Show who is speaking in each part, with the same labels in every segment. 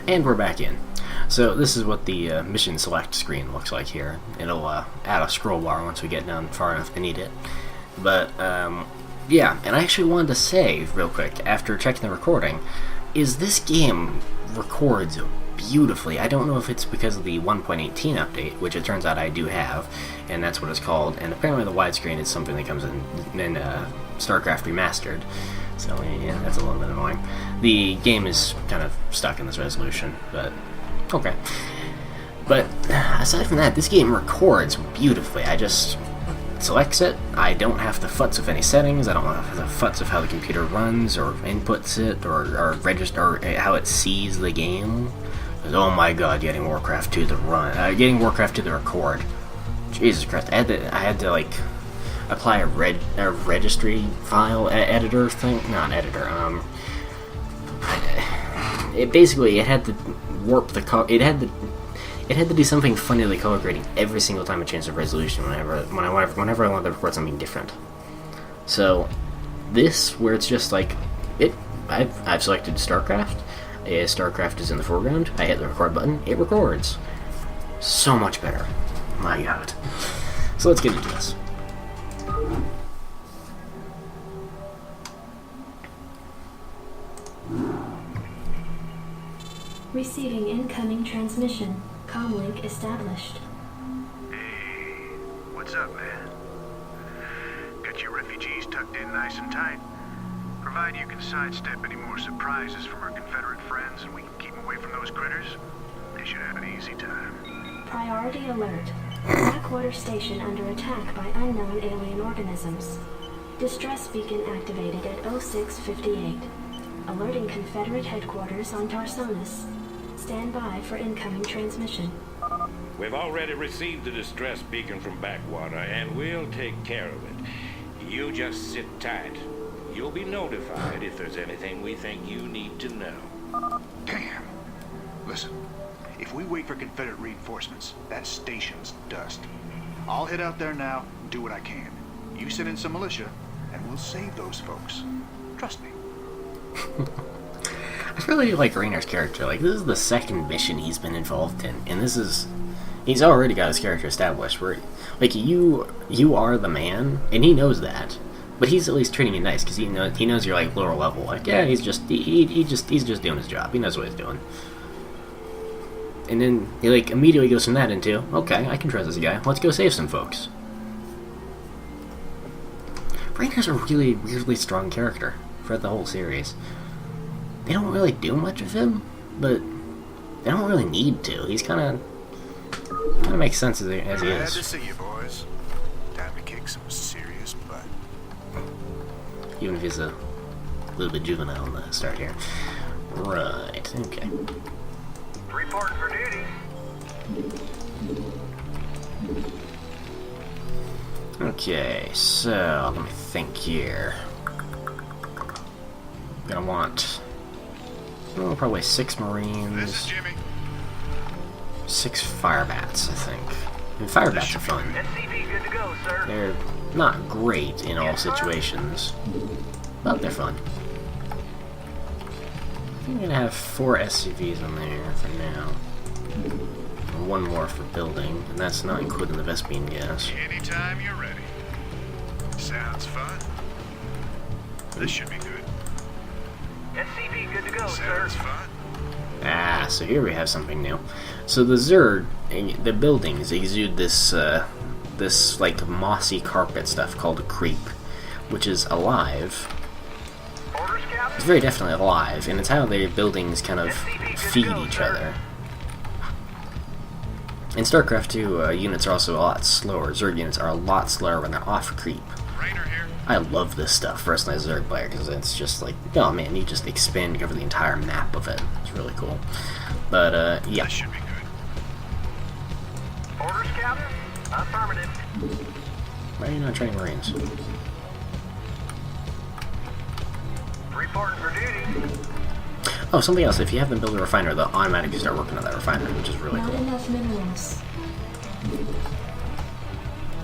Speaker 1: And we're back in. So this is what the mission select screen looks like here. It'll add a scroll bar once we get down far enough to need it. But yeah, and I actually wanted to say real quick, after checking the recording, is this game records beautifully. I don't know if it's because of the 1.18 update, which it turns out I do have, and that's what it's called, and apparently the widescreen is something that comes in Starcraft Remastered. So yeah, that's a little bit annoying. The game is kind of stuck in this resolution, but okay. But aside from that, this game records beautifully. I just selects it. I don't have to futz with any settings. I don't have to futz with how the computer runs or inputs it or register or how it sees the game. Oh my god, getting Warcraft 2 to run, getting Warcraft 2 to record. Jesus Christ, I had to like apply a registry file editor thing, not editor. It had to warp the color. It had to do something funny like color grading every single time I changed the resolution whenever I wanted to record something different. So this, where it's just like I've selected Starcraft. Starcraft is in the foreground. I hit the record button. It records. So much better. My god. So let's get into this.
Speaker 2: Receiving incoming transmission. Comlink established.
Speaker 3: Hey, what's up, man? Got your refugees tucked in nice and tight. Provided you can sidestep any more surprises from our Confederate friends and we can keep them away from those critters, they should have an easy time.
Speaker 2: Priority alert. Blackwater Station under attack by unknown alien organisms. Distress beacon activated at 0658. Alerting Confederate headquarters on Tarsonis. Stand by for incoming transmission.
Speaker 4: We've already received the distress beacon from Backwater, and we'll take care of it. You just sit tight. You'll be notified if there's anything we think you need to know.
Speaker 3: Damn. Listen, if we wait for Confederate reinforcements, that station's dust. I'll head out there now and do what I can. You send in some militia, and we'll save those folks. Trust me.
Speaker 1: I really like Raynor's character. Like, this is the second mission he's been involved in, and he's already got his character established. Where, like, you are the man, and he knows that, but he's at least treating you nice because he knows you're like lower level. Like, yeah, he's just doing his job. He knows what he's doing. And then he like immediately goes from that into, okay, I can trust this guy. Let's go save some folks. Raynor's a really, really strong character throughout the whole series. They don't really do much with him, but they don't really need to. He's kind of makes sense as he is.
Speaker 3: Glad to see you, boys. Time to kick some serious butt.
Speaker 1: Even if he's a little bit juvenile in the start here. Right. Okay.
Speaker 3: Reporting for duty.
Speaker 1: Okay. So let me think here. Gonna want. Oh, probably 6 Marines.
Speaker 3: This is Jimmy.
Speaker 1: 6 fire bats, I think. And fire bats are fun.
Speaker 3: SCV good to go, sir.
Speaker 1: They're not great in all situations, but they're fun. I'm gonna have 4 SCVs in there for now. And 1 more for building, and that's not including the Vespine gas.
Speaker 3: Anytime you're ready. Sounds fun. This should be good. SCV good to go, sir. Sounds fun.
Speaker 1: Ah, so here we have something new. So the Zerg, the buildings exude this like mossy carpet stuff called a creep, which is alive.
Speaker 3: Orders, Captain?
Speaker 1: It's very definitely alive, and it's how their buildings kind of feed each other. In StarCraft 2, units are also a lot slower. Zerg units are a lot slower when they're off creep.
Speaker 3: Rainer here.
Speaker 1: I love this stuff, personally, as a Zerg player, because it's just like, oh man, you just expand over the entire map of it. It's really cool. But, yeah.
Speaker 3: This should be good. Orders, Captain? Affirmative.
Speaker 1: Why are you not training Marines?
Speaker 3: Reporting for duty.
Speaker 1: Oh, something else. If you have them build a refiner, they'll automatically start working on that refinery, which is really
Speaker 2: Not
Speaker 1: cool.
Speaker 2: enough minerals.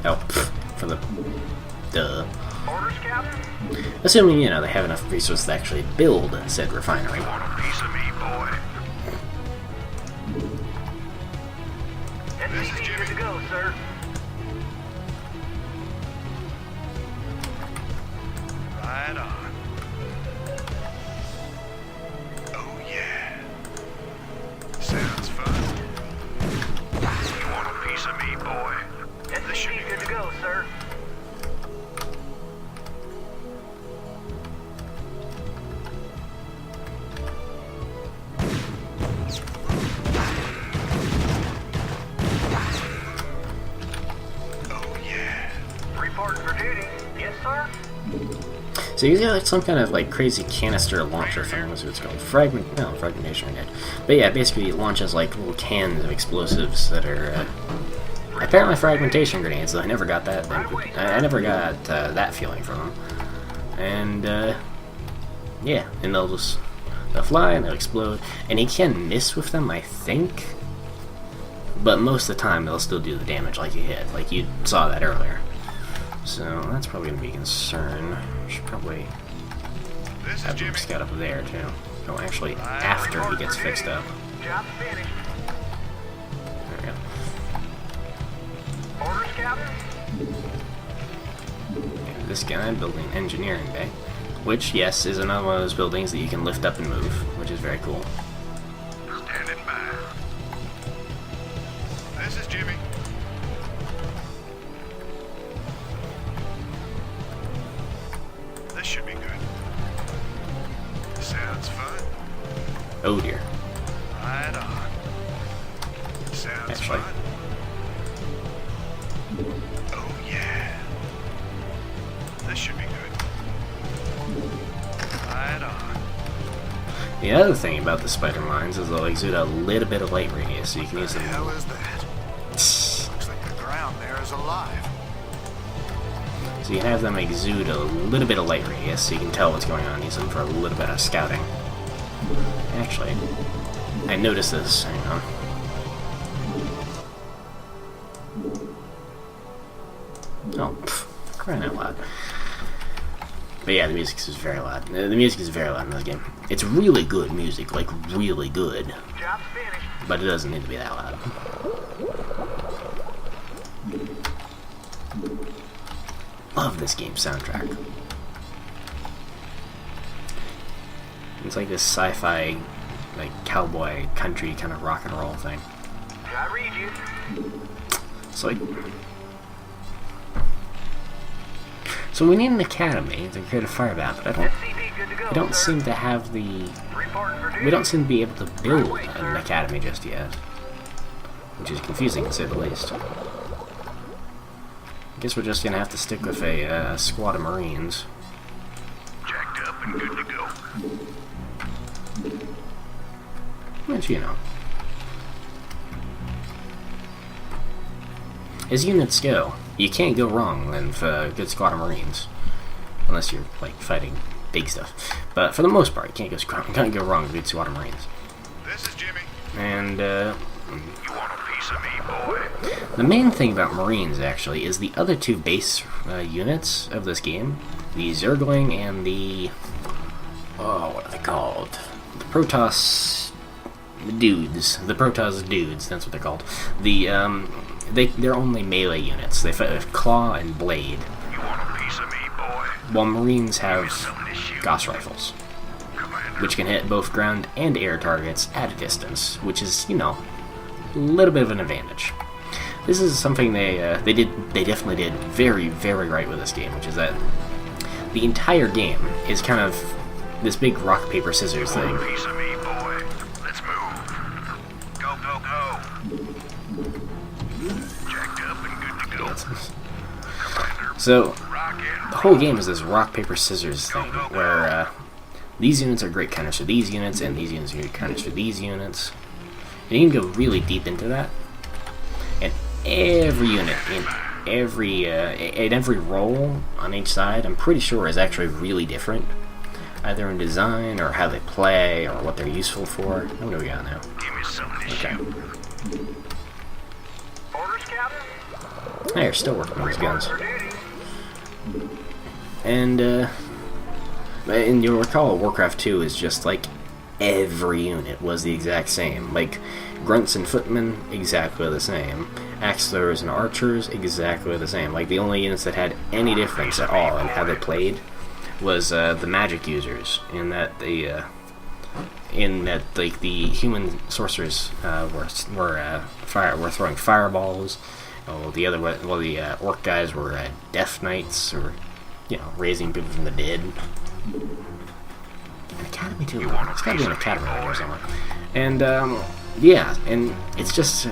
Speaker 1: Oh, pfft, for the... Duh.
Speaker 3: Orders, Captain?
Speaker 1: Assuming, they have enough resources to actually build said refinery.
Speaker 3: Want a piece of me, boy? This is Jimmy.
Speaker 5: Good to go, sir.
Speaker 3: Right on. Oh yeah. Sounds fun. You want a piece of me, boy? This should be
Speaker 5: Good to go, sir.
Speaker 3: Oh yeah.
Speaker 5: Reporting for duty. Yes, sir.
Speaker 1: So he's got like some kind of like crazy canister launcher thing. What's it called? Fragmentation grenade. But yeah, basically it launches like little cans of explosives that are apparently fragmentation grenades. Though I never got that. I never got that feeling from them. And yeah, and they'll fly and they'll explode, and he can miss with them, I think. But most of the time they'll still do the damage like you hit, like you saw that earlier. So that's probably going to be a concern. Should probably
Speaker 3: This is
Speaker 1: have him
Speaker 3: Jimmy.
Speaker 1: scout up there too. No, actually, after he gets fixed up.
Speaker 5: Job finished.
Speaker 1: There we go.
Speaker 5: Orders, Captain.
Speaker 1: And this guy building engineering bay, which yes is another one of those buildings that you can lift up and move, which is very cool.
Speaker 3: Standing by. This is Jimmy. This should be good. Sounds fun.
Speaker 1: Oh dear.
Speaker 3: Right on. Sounds
Speaker 1: Actually.
Speaker 3: fun. Oh yeah. This should be good. Right on.
Speaker 1: The other thing about the spider mines is they'll exude a little bit of light radius, so you can use them.
Speaker 3: hell is that? Looks like the ground there is alive.
Speaker 1: So you have them exude a little bit of light radius, so you can tell what's going on. Use them for a little bit of scouting. Actually, I noticed this. Hang on. Oh, crying out loud. But yeah, the music is very loud. The music is very loud in this game. It's really good music, like really good.
Speaker 5: Job finished.
Speaker 1: But it doesn't need to be that loud. Love this game's soundtrack. It's like this sci-fi, like cowboy country kind of rock and roll thing.
Speaker 5: I read you.
Speaker 1: It's like, so we need an academy to create a fire bat, but
Speaker 5: SCP good to go,
Speaker 1: I don't
Speaker 5: sir.
Speaker 1: seem to have the.
Speaker 5: Reporting for duty.
Speaker 1: We don't seem to be able to build an academy just yet, which is confusing to say the least. I guess we're just gonna have to stick with a squad of Marines.
Speaker 3: Jacked up and good to go.
Speaker 1: Which, you know. As units go, you can't go wrong with a good squad of Marines. Unless you're, like, fighting big stuff. But for the most part, you can't go wrong with a good squad of Marines.
Speaker 3: This is Jimmy.
Speaker 1: And,
Speaker 3: You want a piece of me, boy?
Speaker 1: the main thing about Marines, actually, is the other two base units of this game. The Zergling and the... Oh, what are they called? The Protoss dudes. The Protoss dudes, that's what they're called. They're only melee units. They fight with claw and blade.
Speaker 3: You want a piece of me, boy?
Speaker 1: While Marines have Gauss rifles,
Speaker 3: Commander.
Speaker 1: which can hit both ground and air targets at a distance, which is, you know, a little bit of an advantage. This is something they definitely did very, very right with this game, which is that the entire game is kind of this big rock, paper, scissors thing.
Speaker 3: Piece of me, boy. Let's move. Go, go, go. Jacked up and good to go. Commander.
Speaker 1: So,
Speaker 3: Rock and
Speaker 1: the whole game is this rock, paper, scissors thing, where these units are great counters for these units, and these units are great counters for these units. And you can go really deep into that. And every unit in every role on each side, I'm pretty sure is actually really different, either in design or how they play or what they're useful for. What do we got now?
Speaker 3: give me something to
Speaker 1: Okay,
Speaker 3: shoot.
Speaker 5: Orders, Captain.
Speaker 1: they're still working on these guns.
Speaker 5: For duty.
Speaker 1: And you'll recall Warcraft 2 is just like every unit was the exact same. Like, grunts and footmen, exactly the same. Axe throwers and archers, exactly the same. Like, the only units that had any difference at all in how they played was the magic users, in that the human sorcerers were throwing fireballs. The orc guys were death knights, or raising people from the dead. An academy too. It's gotta be an academy or something. And yeah, and it's just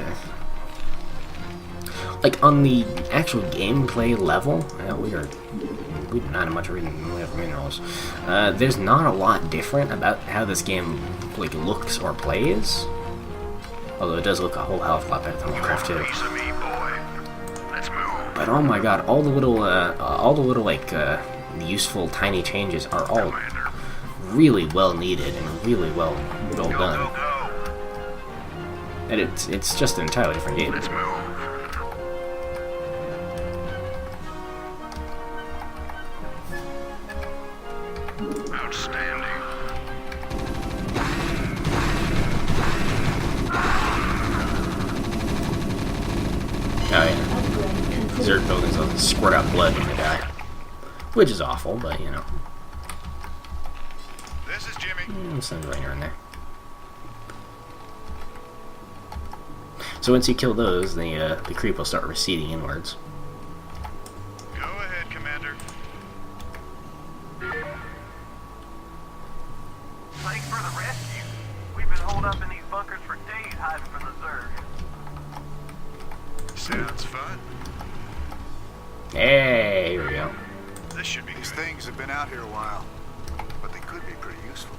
Speaker 1: like on the actual gameplay level, we do not have much reading minerals. There's not a lot different about how this game like looks or plays. Although it does look a whole hell of a lot better than Warcraft 2.
Speaker 3: Piece of me, boy. Let's move.
Speaker 1: But oh my god, all the little like useful tiny changes are all
Speaker 3: Commander.
Speaker 1: really well needed and really well
Speaker 3: Go,
Speaker 1: done.
Speaker 3: go, go.
Speaker 1: And it's just an entirely different game.
Speaker 3: Let's move. Outstanding.
Speaker 1: Oh yeah,
Speaker 2: Upgrade complete.
Speaker 1: Zerg buildings will squirt out blood when they die, which is awful, but
Speaker 3: This is Jimmy.
Speaker 1: some rainer in there. So once you kill those, the creep will start receding inwards.
Speaker 3: Go ahead, Commander.
Speaker 5: Thanks for the rescue. We've been holed up in these bunkers for days hiding from the Zerg.
Speaker 3: Sounds fun.
Speaker 1: Hey, here we go.
Speaker 3: This should be
Speaker 6: These
Speaker 3: good.
Speaker 6: things have been out here a while, but they could be pretty useful.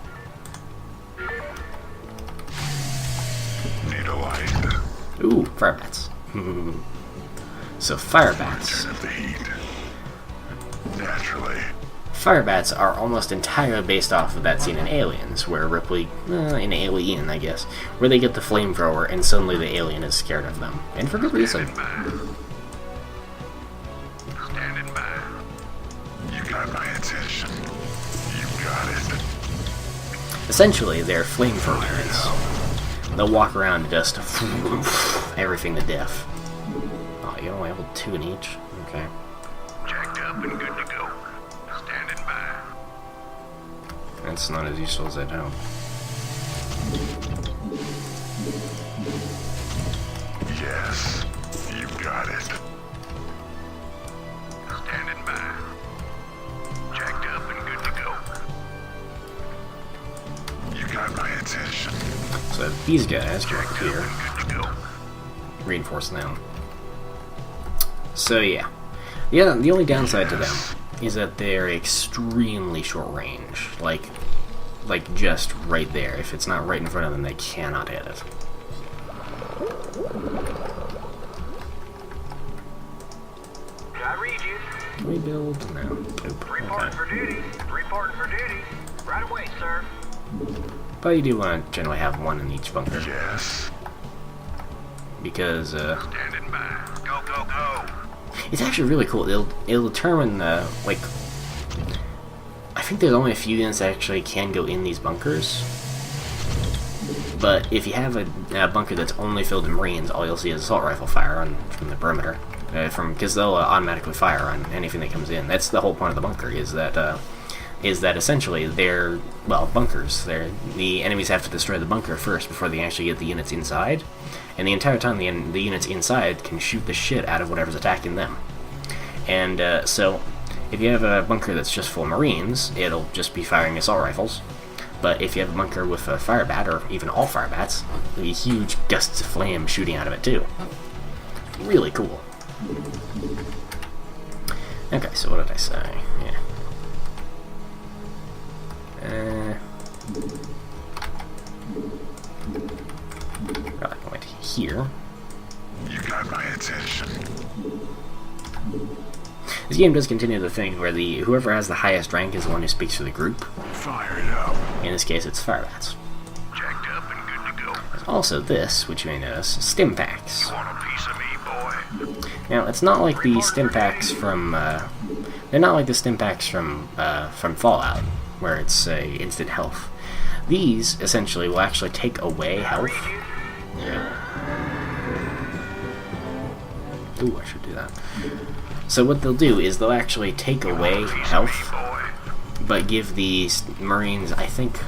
Speaker 3: Need a light.
Speaker 1: Ooh, fire bats. So fire bats.
Speaker 3: Turn up the heat. Naturally.
Speaker 1: Fire bats are almost entirely based off of that scene in Aliens, where Ripley, in Alien, I guess, where they get the flamethrower and suddenly the alien is scared of them. And for good reason.
Speaker 3: Standing by. You got my attention. You got it.
Speaker 1: Essentially, they're flamethrowers. They'll walk around and just everything to death. Oh, you only have 2 in each? Okay.
Speaker 3: Jacked up and good to go. Standing by.
Speaker 1: That's not as useful as I'd hope.
Speaker 3: Yes. You got it. Standing by. Jacked up and good to go. You got my attention.
Speaker 1: So these guys go up here,
Speaker 3: Good to go.
Speaker 1: reinforce them. So yeah. Yeah, the only downside to them is that they're extremely short range. Like just right there. If it's not right in front of them, they cannot hit it.
Speaker 5: Can I read you?
Speaker 1: Can we build? No. Nope.
Speaker 5: Reporting
Speaker 1: Okay.
Speaker 5: for duty. Reporting for duty. Right away, sir.
Speaker 1: But you do want to generally have 1 in each bunker.
Speaker 3: Yes.
Speaker 1: Because,
Speaker 3: Standing by. Go, go, go.
Speaker 1: it's actually really cool. It'll determine, like, I think there's only a few units that actually can go in these bunkers. But if you have a bunker that's only filled with Marines, all you'll see is assault rifle fire from the perimeter. Because they'll automatically fire on anything that comes in. That's the whole point of the bunker, is that essentially they're, well, bunkers. The enemies have to destroy the bunker first before they actually get the units inside. And the entire time the units inside can shoot the shit out of whatever's attacking them. And so if you have a bunker that's just full of Marines, it'll just be firing assault rifles. But if you have a bunker with a fire bat, or even all fire bats, there'll be huge gusts of flame shooting out of it too. Really cool. Okay, so what did I say? Yeah. Probably going to here.
Speaker 3: You got my attention.
Speaker 1: This game does continue the thing where whoever has the highest rank is the one who speaks for the group.
Speaker 3: Fire it up.
Speaker 1: In this case, it's fire bats.
Speaker 3: Jacked up and good to go.
Speaker 1: There's also this, which you may notice, stim packs.
Speaker 3: Want a piece of me, boy?
Speaker 1: Now, it's not like the stim packs from, they're not like the stim packs from Fallout, where it's instant health. These essentially will actually take away health. Yeah. Ooh, I should do that. So what they'll do is they'll actually take away health, but give these Marines, I think,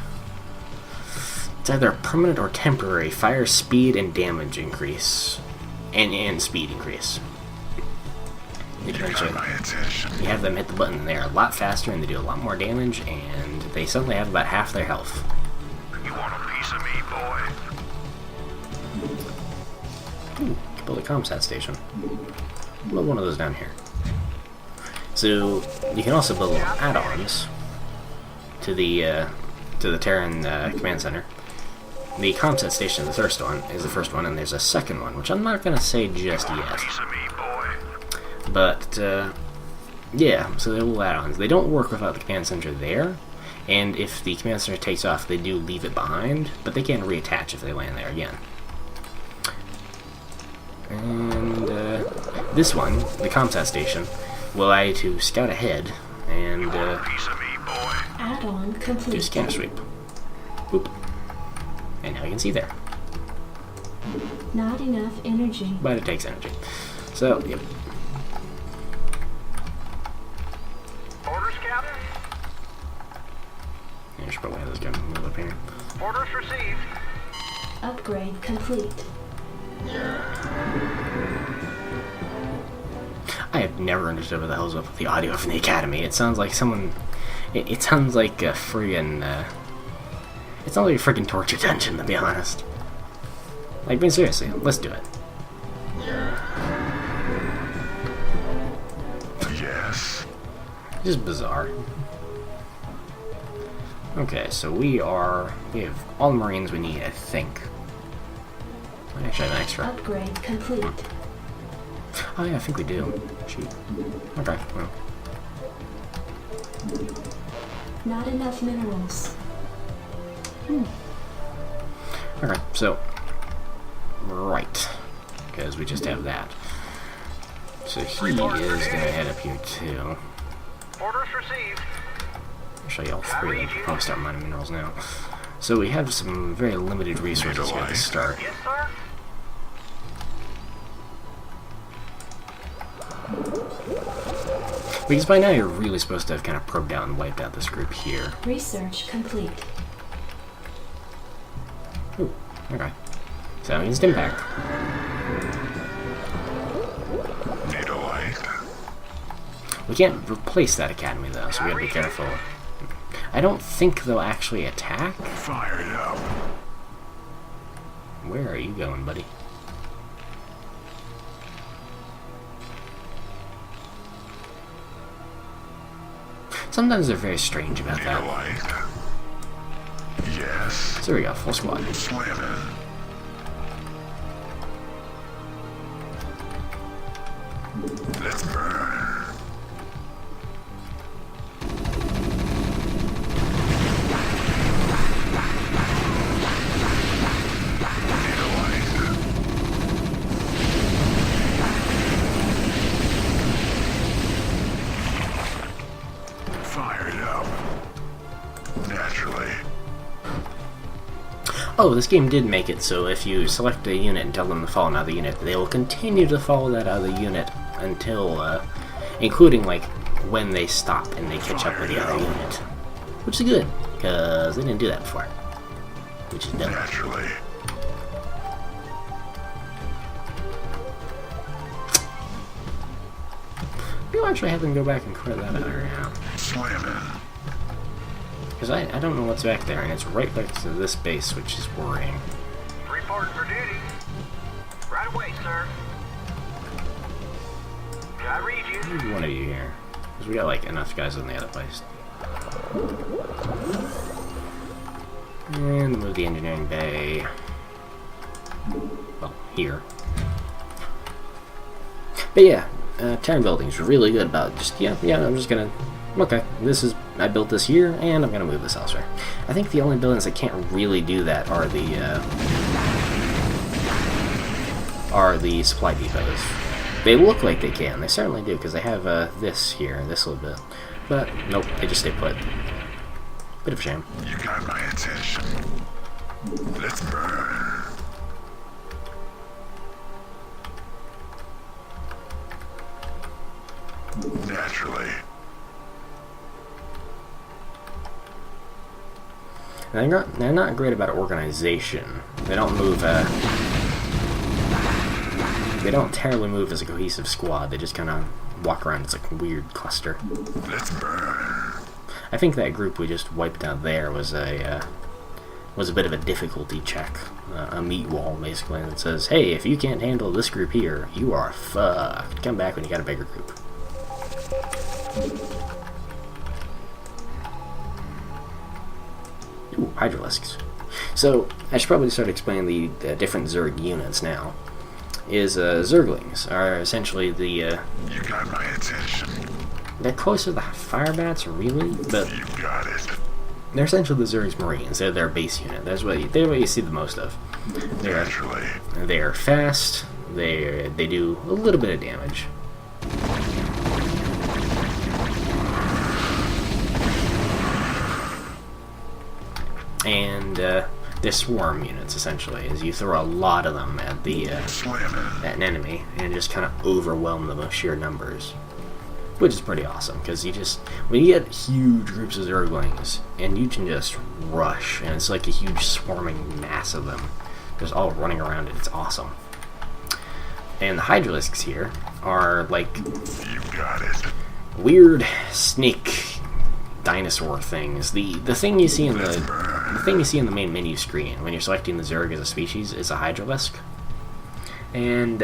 Speaker 1: it's either permanent or temporary fire speed and damage increase, and speed increase. You have them hit the button, they're a lot faster and they do a lot more damage, and they suddenly have about half their health.
Speaker 3: You want a piece of me, boy?
Speaker 1: Ooh, build a comsat station. Build one of those down here. So you can also build add-ons to the Terran command center. The comsat station is the first one, and there's a second one, which I'm not gonna say just yet.
Speaker 3: Piece of me, boy.
Speaker 1: But yeah, so they're little add-ons. They don't work without the command center there, and if the command center takes off, they do leave it behind, but they can reattach if they land there again. And this one, the comsat station, will allow you to scout ahead and
Speaker 3: Piece of me, boy.
Speaker 2: Add-on
Speaker 1: do a
Speaker 2: complete.
Speaker 1: scanner sweep. Boop. And now you can see there.
Speaker 2: Not enough energy.
Speaker 1: But it takes energy. So, yep.
Speaker 5: Orders, Captain?
Speaker 1: I should probably have this guy move up here.
Speaker 5: Orders received.
Speaker 2: Upgrade complete.
Speaker 1: I have never understood what the hell's up with the audio from the Academy. It sounds like someone... It sounds like a friggin'... it sounds like a freaking torture dungeon, to be honest. Like, being seriously, let's do it.
Speaker 6: Yes.
Speaker 1: Just bizarre. Okay, so we have all the Marines we need, I think. I actually have an extra.
Speaker 2: Upgrade complete.
Speaker 1: Oh yeah, I think we do. Shoot. Okay, well.
Speaker 2: Not enough minerals.
Speaker 1: Okay, so... Right. Because we just have that. So he is going to head up here too.
Speaker 5: Orders received.
Speaker 1: I'll show you all three of them. I'll start mining minerals now. So we have some very limited resources here at the start.
Speaker 5: Yes, sir.
Speaker 1: Because by now you're really supposed to have kind of probed out and wiped out this group here.
Speaker 2: Research complete.
Speaker 1: Ooh, okay. So that means impact.
Speaker 6: Need a light.
Speaker 1: We can't replace that academy though, so we gotta be careful. I don't think they'll actually attack.
Speaker 6: Fired up.
Speaker 1: Where are you going, buddy? Sometimes they're very strange about
Speaker 6: Need a
Speaker 1: that.
Speaker 6: light. Yes.
Speaker 1: So there we go, full squad.
Speaker 6: Slamming. Let's burn. Need a light. Fired up. Naturally.
Speaker 1: Oh, this game did make it so if you select a unit and tell them to follow another unit, they will continue to follow that other unit until, including, like, when they stop and they catch up with the other unit. Which is good, because they didn't do that before. Which is dumb.
Speaker 6: Naturally.
Speaker 1: You'll actually have them go back and clear that out right now.
Speaker 6: Slamming.
Speaker 1: Because I don't know what's back there, and it's right back to this base, which is worrying.
Speaker 5: Reporting for duty. Right away, sir. I read you.
Speaker 1: Maybe one of you here. Because we got, like, enough guys in the other place. And move the engineering bay. Well, here. But yeah, Terran building's really good about just, yeah, I'm just gonna, okay, I built this here, and I'm gonna move this elsewhere. I think the only buildings that can't really do that are the supply depots. They look like they can, they certainly do, because they have this here, this little bit. But, nope, they just stay put. Bit of a shame.
Speaker 6: You got my attention. Let's burn. Naturally.
Speaker 1: They're not great about organization. They don't move, they don't terribly move as a cohesive squad. They just kind of walk around as like a weird cluster.
Speaker 6: Let's burn.
Speaker 1: I think that group we just wiped out there was a bit of a difficulty check. A meat wall, basically, that says, hey, if you can't handle this group here, you are fucked. Come back when you got a bigger group. Ooh, hydralisks. So, I should probably start explaining the different Zerg units now. Zerglings are essentially the,
Speaker 6: You got my attention.
Speaker 1: they're closer to the Firebats, really, but
Speaker 6: You got it.
Speaker 1: they're essentially the Zerg's Marines. They're their base unit. They're what you see the most of.
Speaker 6: Naturally.
Speaker 1: They're fast. They do a little bit of damage. And they're swarm units, essentially, as you throw a lot of them at at an enemy and just kind of overwhelm them with sheer numbers, which is pretty awesome, because when you get huge groups of Zerglings and you can just rush, and it's like a huge swarming mass of them just all running around it. It's awesome. And the Hydralisks here are like
Speaker 6: You got it.
Speaker 1: weird snake dinosaur things. The thing you see in the main menu screen when you're selecting the Zerg as a species is a Hydralisk, and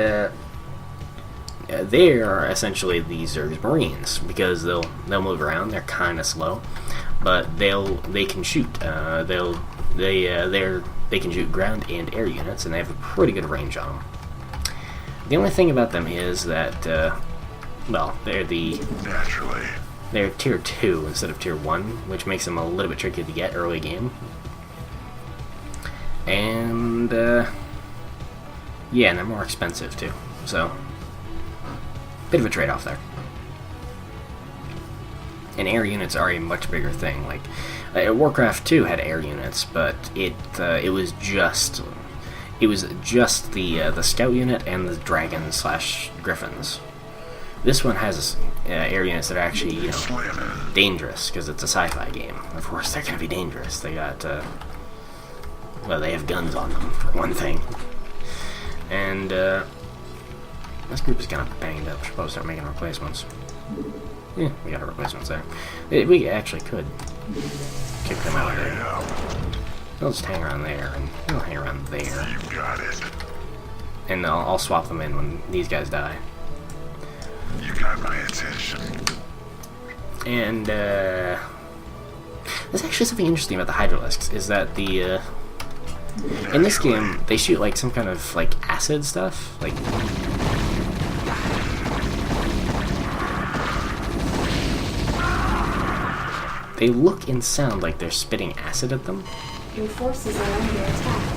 Speaker 1: they are essentially the Zerg's Marines, because they'll move around. They're kind of slow, but they can shoot. They can shoot ground and air units, and they have a pretty good range on them. The only thing about them is that
Speaker 6: Naturally.
Speaker 1: they're tier 2 instead of tier 1, which makes them a little bit tricky to get early game. And yeah, and they're more expensive too. So, bit of a trade-off there. And air units are a much bigger thing. Like Warcraft 2 had air units, but it was just the scout unit and the dragons / griffins. This one has air units that are actually, dangerous, because it's a sci-fi game. Of course, they're going to be dangerous. They got, they have guns on them, for one thing. And, this group is kind of banged up. We're supposed to start making replacements. Yeah, we got our replacements there. We actually could kick them out of there. They'll just hang around there, and they'll hang around there.
Speaker 6: You got it.
Speaker 1: And I'll swap them in when these guys die.
Speaker 6: You got my attention.
Speaker 1: And there's actually something interesting about the Hydralisks, is that in this game they shoot like some kind of like acid stuff, like they look and sound like they're spitting acid at them.
Speaker 2: Your forces are under attack.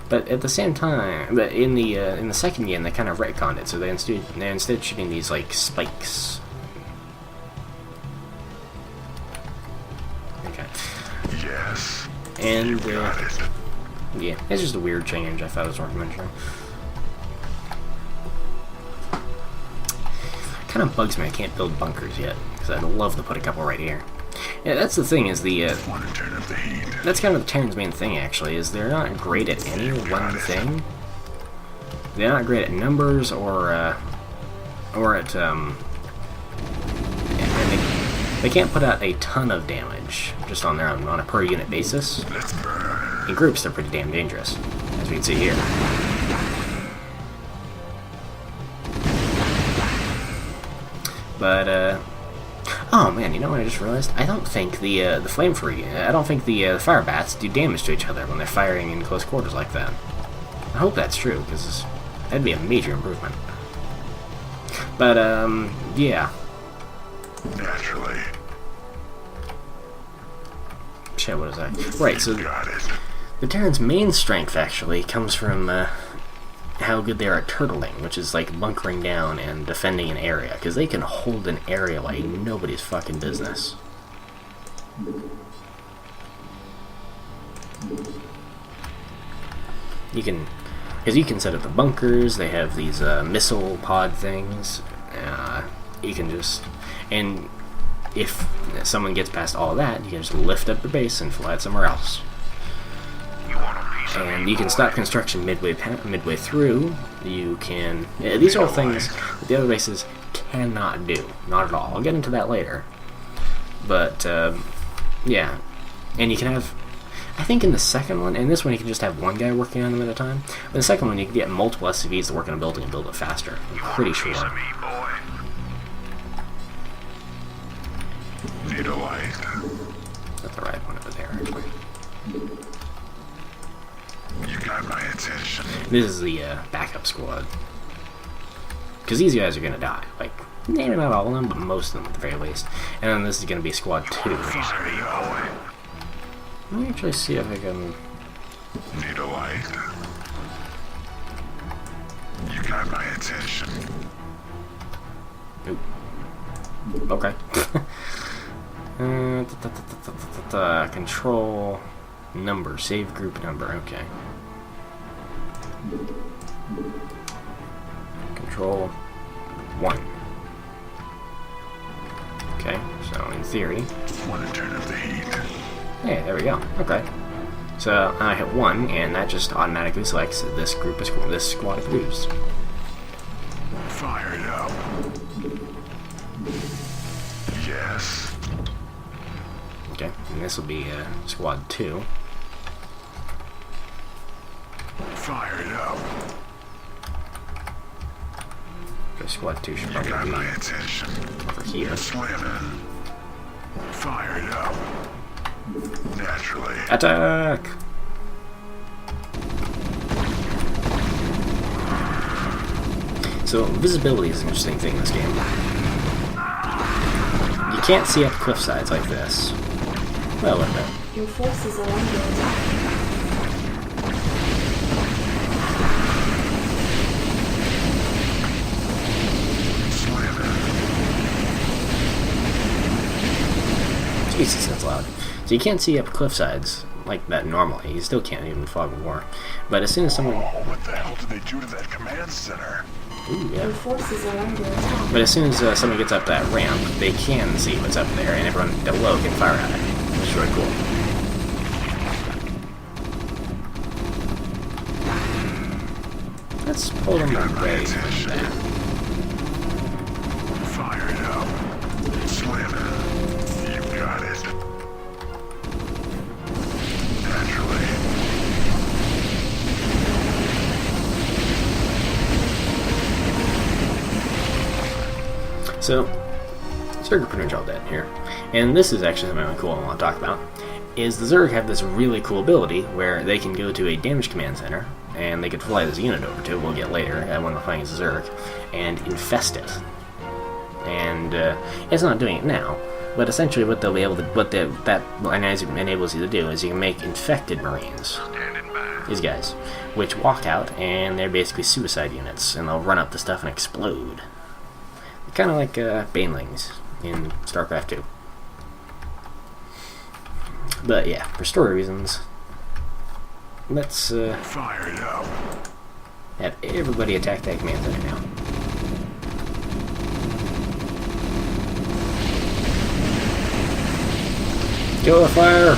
Speaker 1: But at the same time, but in the second game, they kind of retconned it, so they're instead shooting these like spikes. Okay.
Speaker 6: Yes.
Speaker 1: And
Speaker 6: Got it.
Speaker 1: yeah, it's just a weird change. I thought it was worth mentioning. Kind of bugs me I can't build bunkers yet, because I'd love to put a couple right here. Yeah, that's the thing, is
Speaker 6: Want to turn up the heat.
Speaker 1: that's kind of the Terran's main thing, actually, is they're not great at any one thing. They're not great at numbers or at and they can't put out a ton of damage just on their own on a per unit basis.
Speaker 6: Let's burn.
Speaker 1: In groups, they're pretty damn dangerous, as we can see here. But oh man, you know what I just realized? I don't think the Firebats do damage to each other when they're firing in close quarters like that. I hope that's true, because that'd be a major improvement. But yeah.
Speaker 6: Naturally.
Speaker 1: Shit, what is that? Right, so
Speaker 6: Got it.
Speaker 1: the Terran's main strength actually comes from how good they are at turtling, which is like bunkering down and defending an area, because they can hold an area like nobody's fucking business. You can set up the bunkers. They have these missile pod things. You can just, and if someone gets past all of that, you can just lift up your base and fly it somewhere else. And you can stop construction midway through. You can. These are all things that the other bases cannot do. Not at all. I'll get into that later. But yeah, and you can have. I think in the second one, and this one you can just have one guy working on them at a time. In the second one, you can get multiple SCVs to work on a building and build it faster. I'm pretty sure.
Speaker 6: Need a light.
Speaker 1: That's the right one over there, actually.
Speaker 6: You got my attention.
Speaker 1: This is the backup squad. Because these guys are going to die. Like, maybe not all of them, but most of them at the very least. And then this is going to be squad 2. Let me actually see if I can...
Speaker 6: Need a light. You got my attention.
Speaker 1: Oop. Okay. Control number. Save group number. Okay. Control 1. Okay, so in theory...
Speaker 6: Want to turn up the heat.
Speaker 1: Hey, there we go. Okay. So I hit 1, and that just automatically selects this group of this squad of crews.
Speaker 6: Fire it up. Yes.
Speaker 1: Okay, and this will be squad 2.
Speaker 6: Fire it up.
Speaker 1: Okay, squad 2 should
Speaker 6: You got
Speaker 1: probably
Speaker 6: my
Speaker 1: be
Speaker 6: attention.
Speaker 1: over here.
Speaker 6: Slamming. Fire it up. Naturally.
Speaker 1: Attack! So, visibility is an interesting thing in this game. You can't see up cliff sides like this. Well, wait a minute.
Speaker 2: Your forces are under attack.
Speaker 1: Jesus, that's loud. So you can't see up cliff sides like that normally. You still can't even fog of war. But as soon as someone...
Speaker 6: Oh, what the hell did they do to that command center?
Speaker 1: Ooh, yeah.
Speaker 2: Your forces are under attack.
Speaker 1: But as soon as someone gets up that ramp, they can see what's up there, and everyone below can fire at it, which is really cool. Let's pull them away from that.
Speaker 6: Fire it up. Slam it. You got it. Naturally.
Speaker 1: So, Zerg are pretty much all dead here. And this is actually something really cool I want to talk about. Is the Zerg have this really cool ability where they can go to a damage command center, and they can fly this unit over to it, we'll get later, when we're playing as a Zerg, and infest it. And it's not doing it now, but essentially what they'll be able to, that enables you to do is you can make infected Marines, these guys, which walk out, and they're basically suicide units, and they'll run up the stuff and explode. Kind of like Banelings in Starcraft 2. But yeah, for story reasons, let's
Speaker 6: Fire it up.
Speaker 1: have everybody attack that command center now. Kill the fire!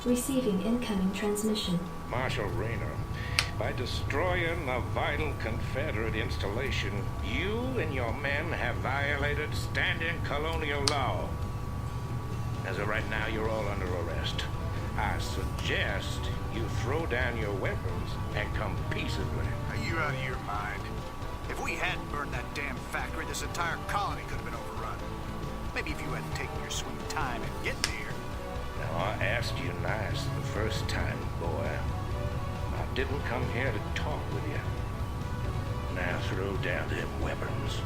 Speaker 2: Receiving incoming transmission.
Speaker 4: Marshal Rayner, by destroying a vital Confederate installation, you and your men have violated standing colonial law. As of right now, you're all under arrest. I suggest you throw down your weapons and come peaceably.
Speaker 5: Are you out of your mind? If we hadn't burned that damn factory, this entire colony could have been overrun. Maybe if you hadn't taken your sweet time in getting here.
Speaker 4: Now, I asked you nice the first time, boy. I didn't come here to talk with you. Now throw down them weapons.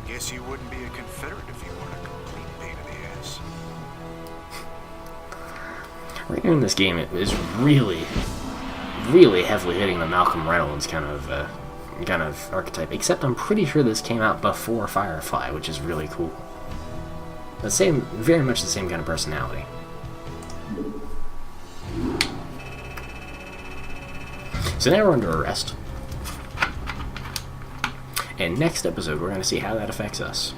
Speaker 5: Guess you wouldn't be a Confederate if you weren't a complete pain in the ass.
Speaker 1: Right here in this game, it is really, really heavily hitting the Malcolm Reynolds kind of archetype. Except I'm pretty sure this came out before Firefly, which is really cool. The same, very much the same kind of personality. So now we're under arrest. And next episode, we're going to see how that affects us.